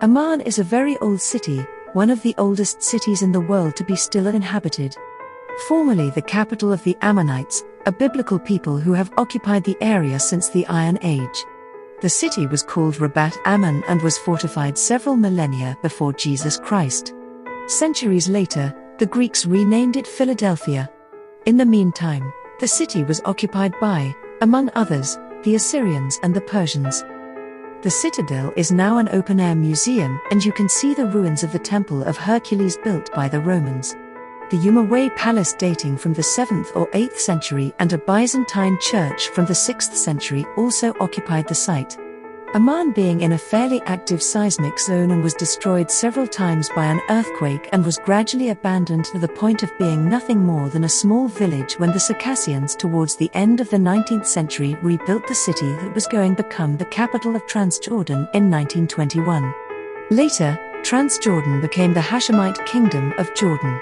Amman is a very old city, one of the oldest cities in the world to be still inhabited. Formerly the capital of the Ammonites, a biblical people who have occupied the area since the Iron Age. The city was called Rabat Amman and was fortified several millennia before Jesus Christ. Centuries later, the Greeks renamed it Philadelphia. In the meantime, the city was occupied by, among others, the Assyrians and the Persians. The citadel is now an open-air museum, and you can see the ruins of the Temple of Hercules built by the Romans. The Umayyad palace dating from the 7th or 8th century and a Byzantine church from the 6th century also occupied the site. Amman being in a fairly active seismic zone and was destroyed several times by an earthquake and was gradually abandoned to the point of being nothing more than a small village when the Circassians towards the end of the 19th century rebuilt the city that was going to become the capital of Transjordan in 1921. Later, Transjordan became the Hashemite Kingdom of Jordan.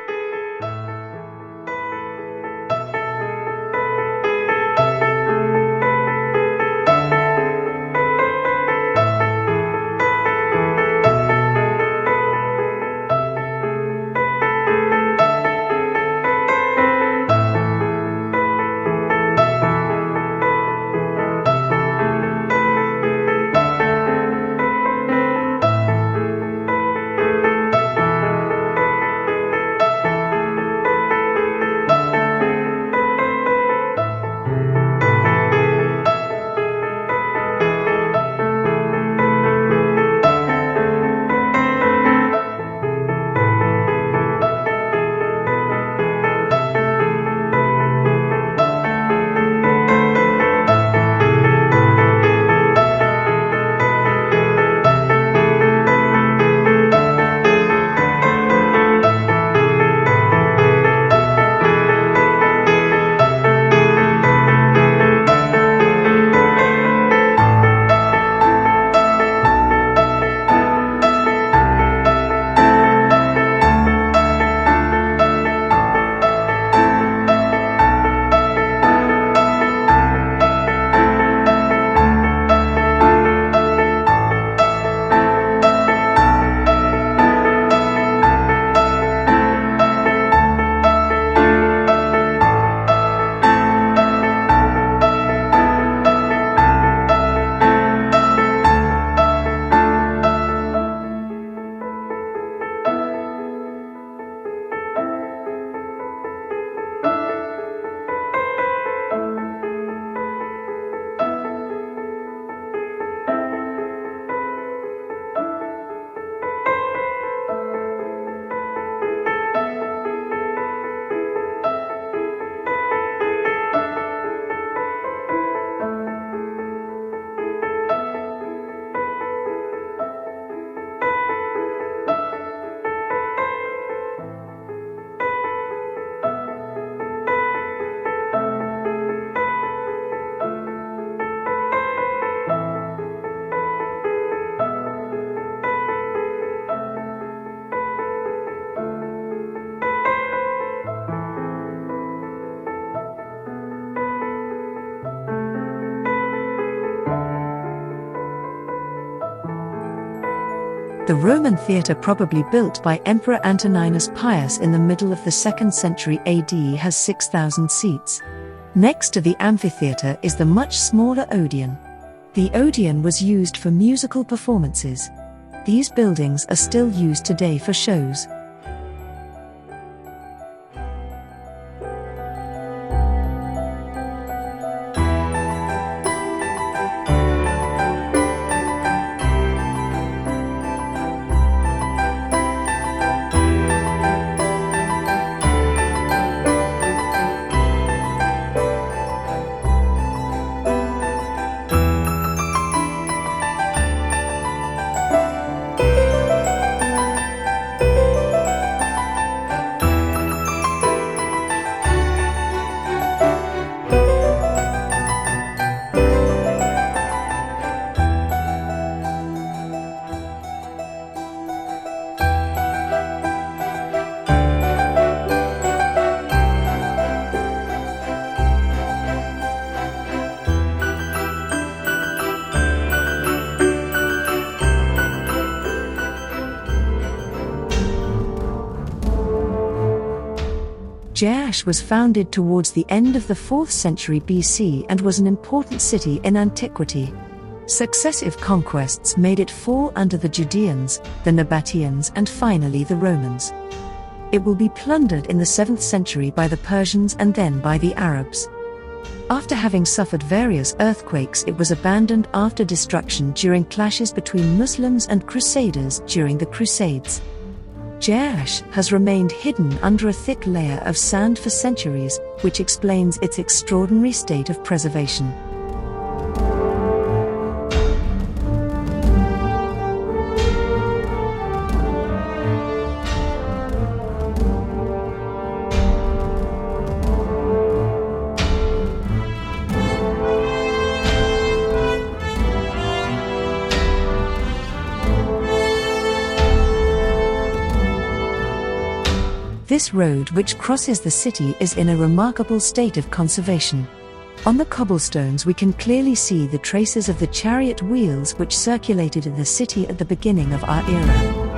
The Roman theatre, probably built by Emperor Antoninus Pius in the middle of the 2nd century AD, has 6,000 seats. Next to the amphitheater is the much smaller Odeon. The Odeon was used for musical performances. These buildings are still used today for shows. Jerash was founded towards the end of the 4th century BC and was an important city in antiquity. Successive conquests made it fall under the Judeans, the Nabateans, and finally the Romans. It will be plundered in the 7th century by the Persians and then by the Arabs. After having suffered various earthquakes, it was abandoned after destruction during clashes between Muslims and Crusaders during the Crusades. Jerash has remained hidden under a thick layer of sand for centuries, which explains its extraordinary state of preservation. This road which crosses the city is in a remarkable state of conservation. On the cobblestones we can clearly see the traces of the chariot wheels which circulated in the city at the beginning of our era.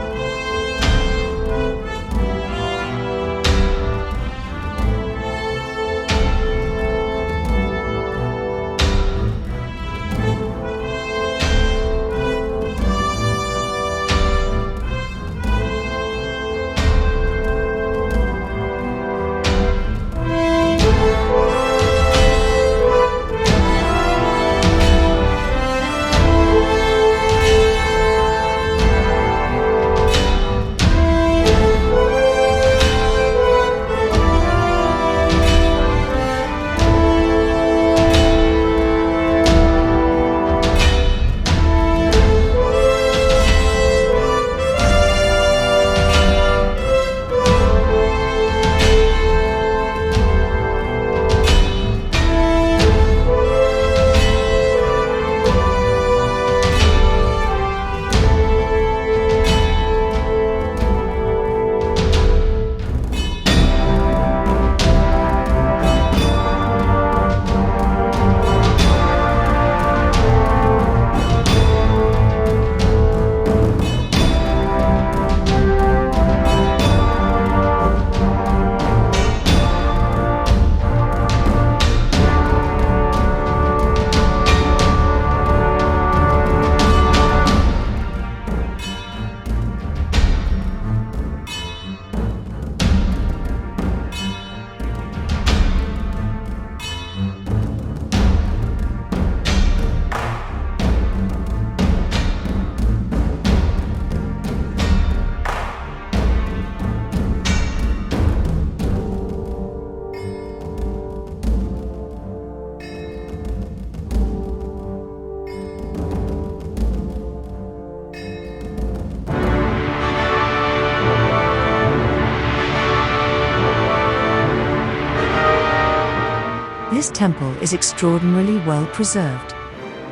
This temple is extraordinarily well preserved.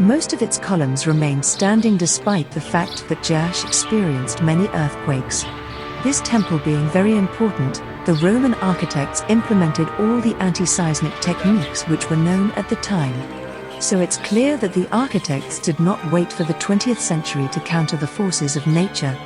Most of its columns remain standing despite the fact that Jerash experienced many earthquakes. This temple being very important, the Roman architects implemented all the anti-seismic techniques which were known at the time. So it's clear that the architects did not wait for the 20th century to counter the forces of nature.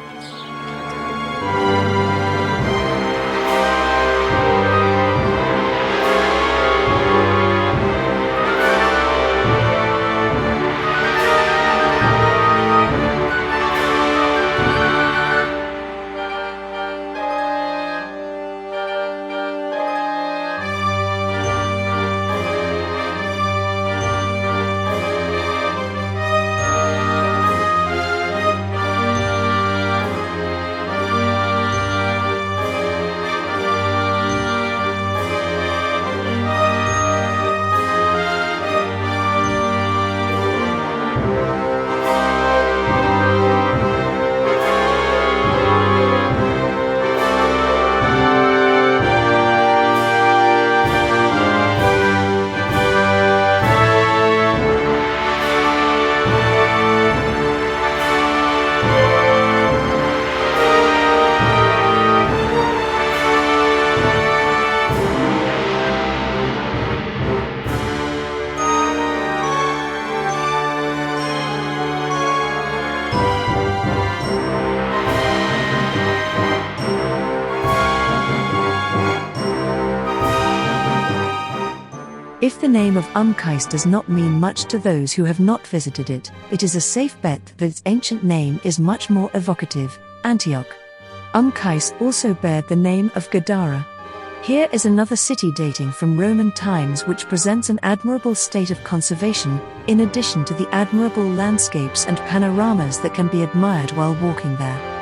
If the name of Qais does not mean much to those who have not visited it, it is a safe bet that its ancient name is much more evocative, Antioch. Qais also bared the name of Gadara. Here is another city dating from Roman times which presents an admirable state of conservation, in addition to the admirable landscapes and panoramas that can be admired while walking there.